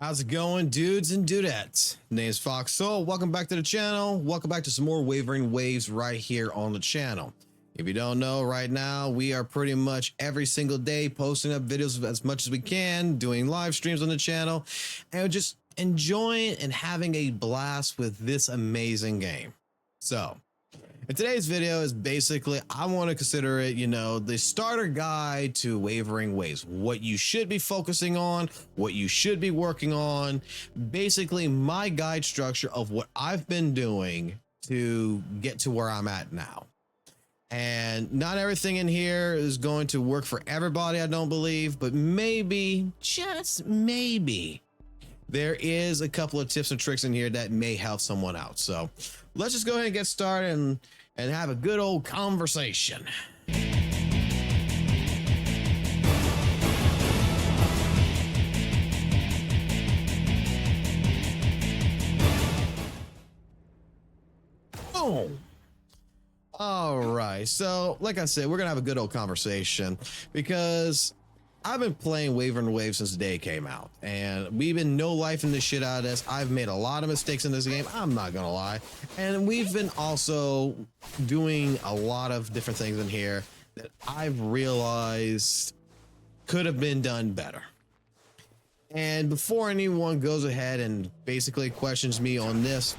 How's it going, dudes and dudettes? Name's Fox Soul. Welcome back to the channel. Welcome back to some more Wavering Waves right here on the channel. If you don't know, right now we are pretty much every single day posting up videos as much as we can, doing live streams on the channel, and just enjoying and having a blast with this amazing game. So in today's video is basically, I want to consider it, the starter guide to Wavering Waves, what you should be focusing on, what you should be working on, basically my guide structure of what I've been doing to get to where I'm at now. And not everything in here is going to work for everybody, I don't believe, but maybe, just maybe, there is a couple of tips and tricks in here that may help someone out. So let's just go ahead and get started and have a good old conversation. Boom. All right, so like I said, we're gonna have a good old conversation because I've been playing Wavering Waves since the day it came out, and we've been no-lifing the shit out of this. I've made a lot of mistakes in this game, I'm not gonna lie, and we've been also doing a lot of different things in here that I've realized could have been done better. And before anyone goes ahead and basically questions me on this,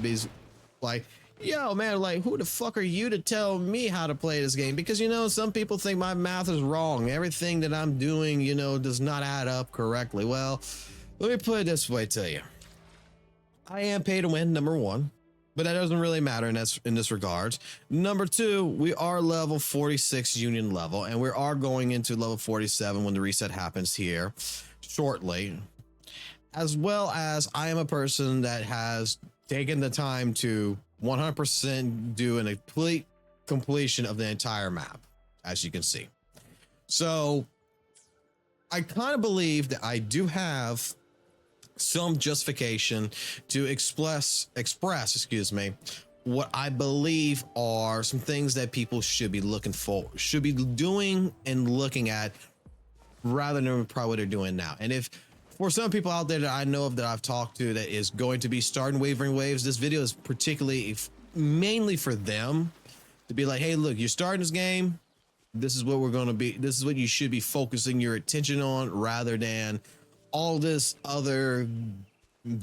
like, yo man, like, who the fuck are you to tell me how to play this game? Because some people think my math is wrong, everything that I'm doing does not add up correctly. Well, let me put it this way to you. I am pay to win, number one, but that doesn't really matter in this regards. Number two, we are level 46 union level, and we are going into level 47 when the reset happens here shortly, as well as I am a person that has taken the time to 100% do a complete completion of the entire map, as you can see. So I kind of believe that I do have some justification to express, what I believe are some things that people should be looking for, should be doing and looking at, rather than probably what they're doing now. And if for some people out there that I know of that I've talked to that is going to be starting Wavering Waves, this video is particularly mainly for them to be like, hey, look, you're starting this game. This is what we're going to be. This is what you should be focusing your attention on, rather than all this other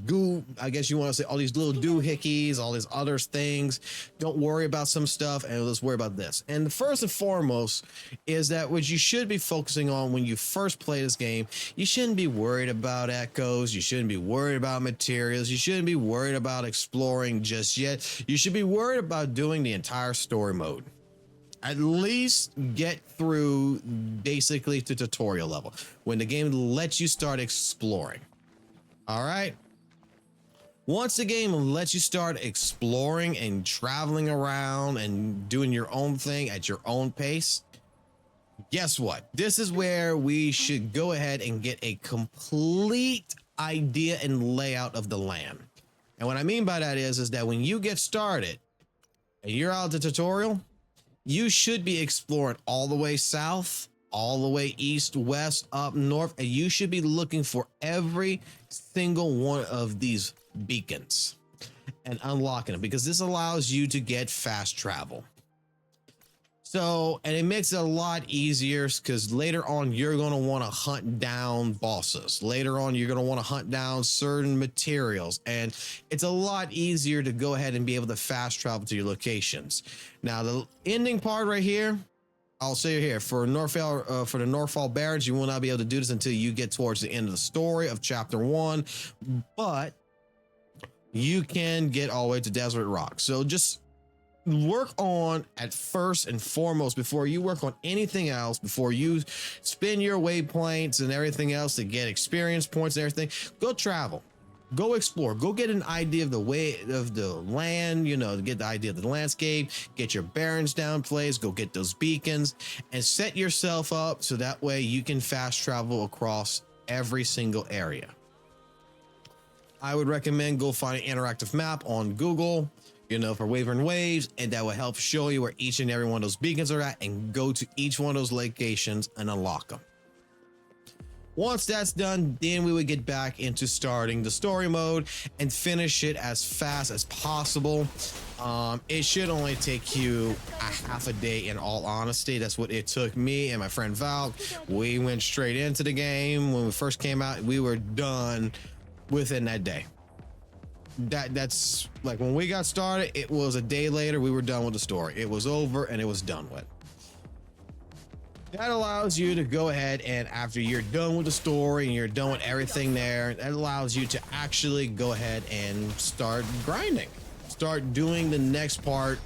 goo, I guess you want to say, all these little doohickeys, all these other things. Don't worry about some stuff and let's worry about this. And the first and foremost is that what you should be focusing on when you first play this game, you shouldn't be worried about echoes. You shouldn't be worried about materials. You shouldn't be worried about exploring just yet. You should be worried about doing the entire story mode. At least get through basically to tutorial level when the game lets you start exploring. All right. Once the game lets you start exploring and traveling around and doing your own thing at your own pace, guess what? This is where we should go ahead and get a complete idea and layout of the land. And what I mean by that is that when you get started and you're out the tutorial, you should be exploring all the way south, all the way east, west, up north, and you should be looking for every single one of these beacons and unlocking them, because this allows you to get fast travel. So, and it makes it a lot easier because later on you're going to want to hunt down bosses. Later on you're going to want to hunt down certain materials, and it's a lot easier to go ahead and be able to fast travel to your locations. Now the ending part right here, I'll say here, for the Northfall Barrens, you will not be able to do this until you get towards the end of the story of chapter 1, but you can get all the way to Desert Rock. So just work on, at first and foremost, before you work on anything else, before you spin your waypoints and everything else to get experience points and everything, go travel. Go explore, go get an idea of the way of the land, get the idea of the landscape, get your bearings down place, go get those beacons and set yourself up so that way you can fast travel across every single area. I would recommend go find an interactive map on Google, for Wavering Waves, and that will help show you where each and every one of those beacons are at, and go to each one of those locations and unlock them. Once that's done, then we would get back into starting the story mode and finish it as fast as possible. It should only take you a half a day, in all honesty. That's what it took me and my friend Val. We went straight into the game. When we first came out, we were done within that day. That's like when we got started, it was a day later, we were done with the story. It was over and it was done with. That allows you to go ahead, and after you're done with the story and you're done with everything there, that allows you to actually go ahead and start grinding. Start doing the next part,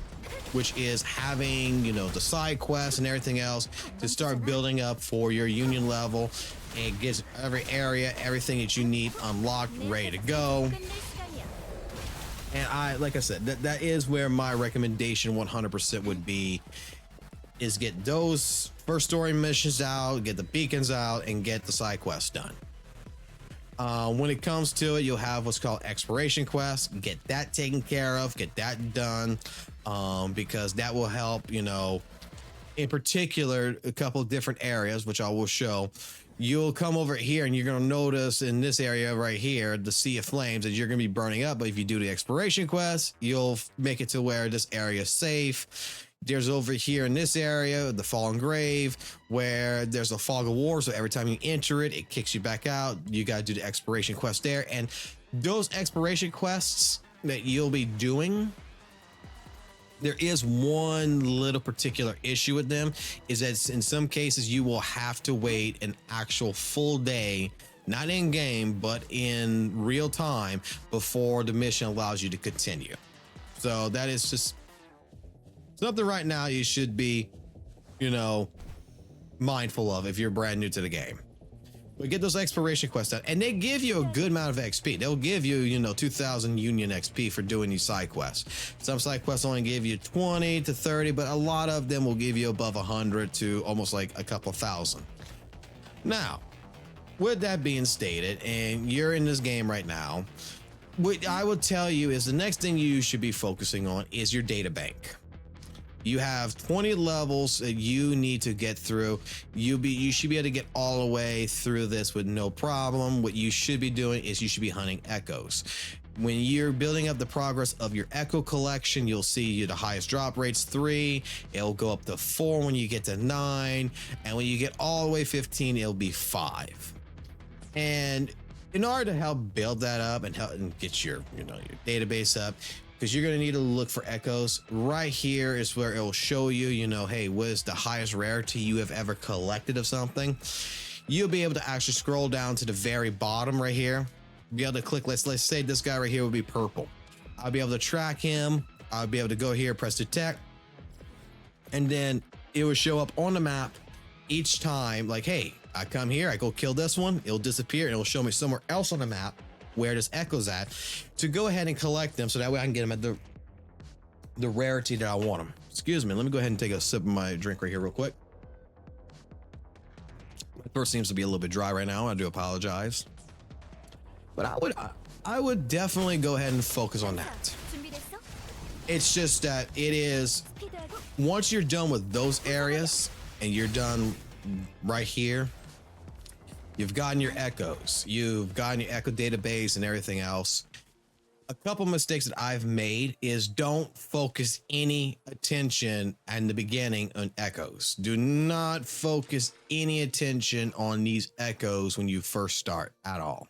which is having, you know, the side quests and everything else to start building up for your union level. It gets every area, everything that you need unlocked, ready to go. And like I said, that is where my recommendation 100% would be, is get those first story missions out, get the beacons out, and get the side quests done. When it comes to it, you'll have what's called exploration quests. Get that taken care of, get that done, because that will help, you know, in particular, a couple of different areas, which I will show. You'll come over here and you're going to notice in this area right here, the Sea of Flames, that you're going to be burning up. But if you do the exploration quest, you'll make it to where this area is safe. There's over here in this area, the Fallen Grave, where there's a fog of war. So every time you enter it, it kicks you back out. You got to do the exploration quest there. And those exploration quests that you'll be doing, there is one little particular issue with them, is that in some cases you will have to wait an actual full day, not in game, but in real time, before the mission allows you to continue. So that is just something right now you should be, you know, mindful of if you're brand new to the game. But get those exploration quests done, and they give you a good amount of XP. They'll give you, you know, 2,000 Union XP for doing these side quests. Some side quests only give you 20 to 30, but a lot of them will give you above 100 to almost like a couple thousand. Now, with that being stated, and you're in this game right now, what I would tell you is the next thing you should be focusing on is your data bank. You have 20 levels that you need to get through. You should be able to get all the way through this with no problem. What you should be doing is you should be hunting echoes. When you're building up the progress of your echo collection, you'll see the highest drop rates 3. It'll go up to 4 when you get to 9, and when you get all the way 15, it'll be 5. And in order to help build that up and help and get your, you know, your database up, because you're going to need to look for echoes. Right here is where it will show you, you know, hey, what is the highest rarity you have ever collected of something. You'll be able to actually scroll down to the very bottom right here. Be able to click, let's say this guy right here would be purple. I'll be able to track him. I'll be able to go here, press detect, and then it will show up on the map each time, like, hey, I come here, I go kill this one, it'll disappear, and it'll show me somewhere else on the map where this echo's at, to go ahead and collect them, so that way I can get them at the rarity that I want them. Excuse me, let me go ahead and take a sip of my drink right here real quick. My throat seems to be a little bit dry right now. I do apologize, but I would definitely go ahead and focus on that. It's just that it is, once you're done with those areas and you're done right here, you've gotten your echoes, you've gotten your echo database and everything else. A couple mistakes that I've made is don't focus any attention in the beginning on echoes. Do not focus any attention on these echoes when you first start at all.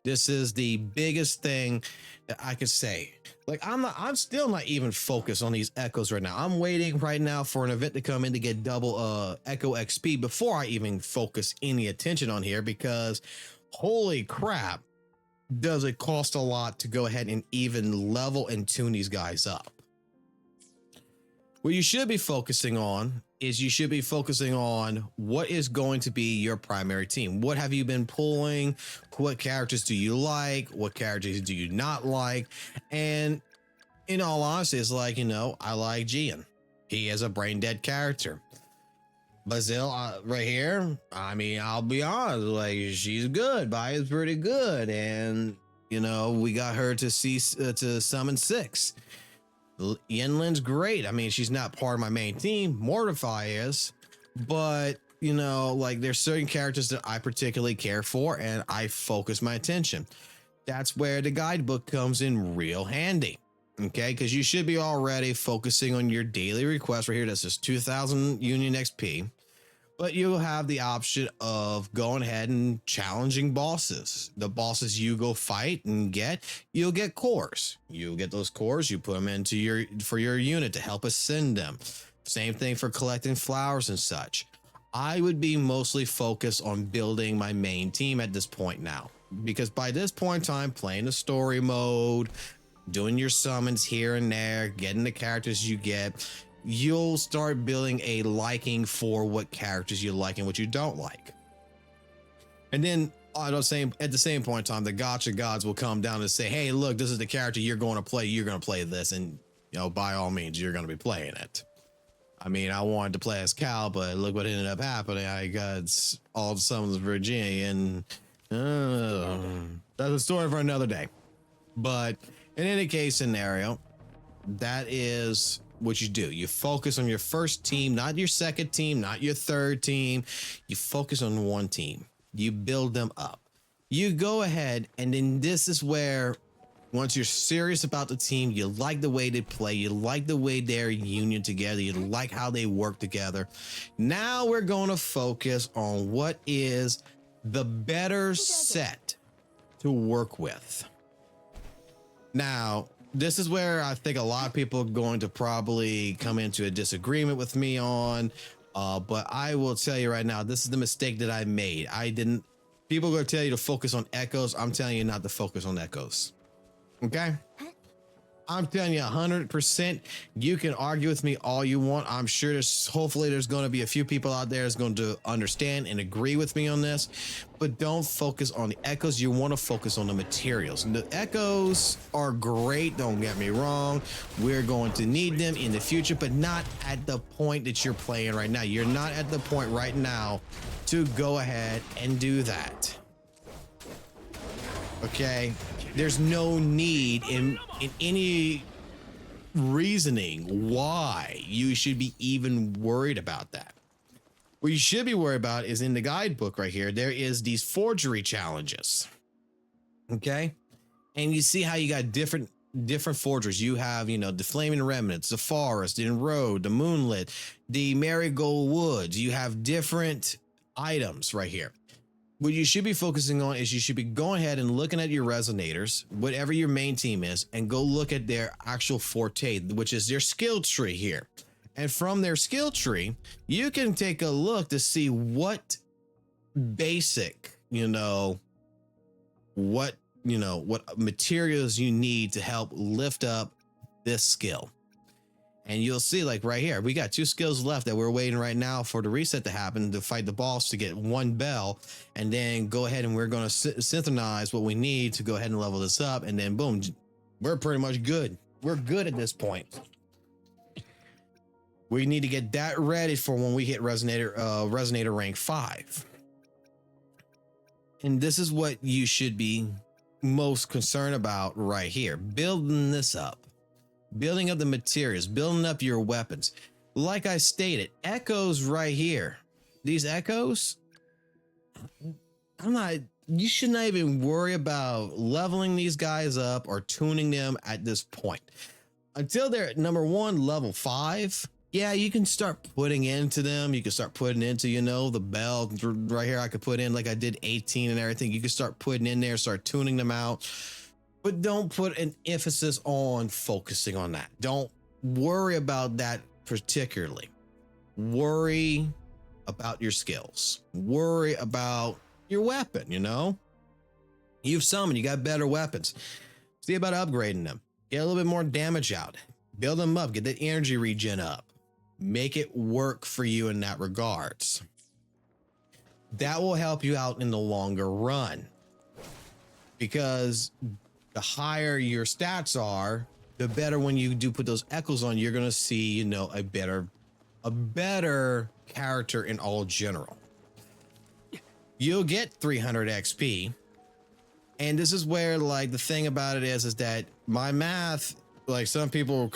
This is the biggest thing that I could say. Like, I'm still not even focused on these echoes right now. I'm waiting right now for an event to come in to get double echo XP before I even focus any attention on here, because holy crap, does it cost a lot to go ahead and even level and tune these guys up. What you should be focusing on is you should be focusing on what is going to be your primary team. What have you been pulling? What characters do you like? What characters do you not like? And in all honesty, it's like, you know, I like Gian. He is a brain dead character. Basil, right here, I mean, I'll be honest, like, she's good. Baya's pretty good. And, you know, we got her to see to summon 6. Yenlin's great. I mean, she's not part of my main team. Mortify is, but you know, like there's certain characters that I particularly care for and I focus my attention. That's where the guidebook comes in real handy. Okay, because you should be already focusing on your daily request right here. That's just 2000 Union XP. But you'll have the option of going ahead and challenging bosses. The bosses you go fight and get, you'll get cores. You'll get those cores, you put them into for your unit to help ascend them. Same thing for collecting flowers and such. I would be mostly focused on building my main team at this point now, because by this point in time, playing the story mode, doing your summons here and there, getting the characters you get, you'll start building a liking for what characters you like and what you don't like. And then at the same point in time, the gotcha gods will come down and say, hey, look, this is the character you're going to play. You're going to play this. And, you know, by all means, you're going to be playing it. I mean, I wanted to play as Cal, but look what ended up happening. I got all the summons of Virginia, and that's a story for another day. But in any case scenario, that is what you do. You focus on your first team, not your second team, not your third team. You focus on one team. You build them up. You go ahead, and then this is where, once you're serious about the team, you like the way they play, you like the way they're union together, you like how they work together. Now we're going to focus on what is the better set to work with. Now, this is where I think a lot of people are going to probably come into a disagreement with me on, but I will tell you right now, this is the mistake that I made. People are going to tell you to focus on echoes. I'm telling you not to focus on echoes. Okay? I'm telling you 100%. You can argue with me all you want. I'm sure hopefully there's going to be a few people out there that's going to understand and agree with me on this, but don't focus on the echoes. You want to focus on the materials. And the echoes are great. Don't get me wrong. We're going to need them in the future, but not at the point that you're playing right now. You're not at the point right now to go ahead and do that. Okay? There's no need in any reasoning why you should be even worried about that. What you should be worried about is in the guidebook right here, there is these forgery challenges. Okay? And you see how you got different forgeries. You have, you know, the Flaming Remnants, the Forest, the Road, the Moonlit, the Marigold Woods. You have different items right here. What you should be focusing on is you should be going ahead and looking at your resonators, whatever your main team is, and go look at their actual forte, which is their skill tree here. And from their skill tree, you can take a look to see what basic, what materials you need to help lift up this skill. And you'll see, like right here, we got 2 skills left that we're waiting right now for the reset to happen to fight the boss to get 1 bell, and then go ahead and we're going to synchronize what we need to go ahead and level this up, and then boom, we're pretty much good. We're good at this point. We need to get that ready for when we hit resonator rank 5. And this is what you should be most concerned about right here, building this up. Building up the materials, building up your weapons. Like I stated, echoes right here. These echoes, you should not even worry about leveling these guys up or tuning them at this point. Until they're at number 1, level 5, yeah, you can start putting into them. You can start putting into, the bell right here. I could put in like I did 18 and everything. You can start putting in there, start tuning them out. But don't put an emphasis on focusing on that. Don't worry about that particularly. Worry about your skills. Worry about your weapon, You've summoned, you got better weapons. See about upgrading them. Get a little bit more damage out. Build them up. Get the energy regen up. Make it work for you in that regards. That will help you out in the longer run. Because the higher your stats are, the better when you do put those echoes on, you're going to see, a better character in all general. You'll get 300 XP. And this is where, like, the thing about it is that my math, like some people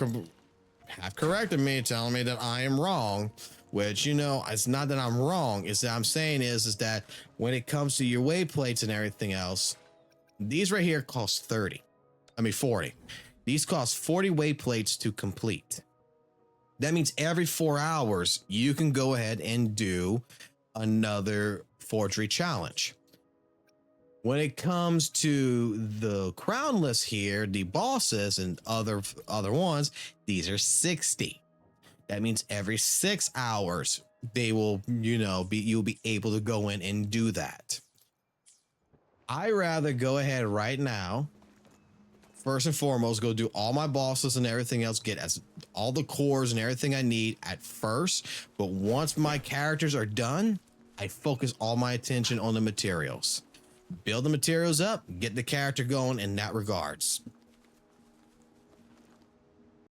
have corrected me, telling me that I am wrong. which, you know, it's not that I'm wrong. It's that I'm saying is that when it comes to your weight plates and everything else, these right here cost 40. These cost 40 weight plates to complete. That means every 4 hours, you can go ahead and do another forgery challenge. When it comes to the crownless here, the bosses and other ones, these are 60. That means every 6 hours, they will, you know, you'll be able to go in and do that. I rather go ahead right now. First and foremost, go do all my bosses and everything else, get as all the cores and everything I need at first. But once my characters are done, I focus all my attention on the materials. Build the materials up, get the character going in that regards.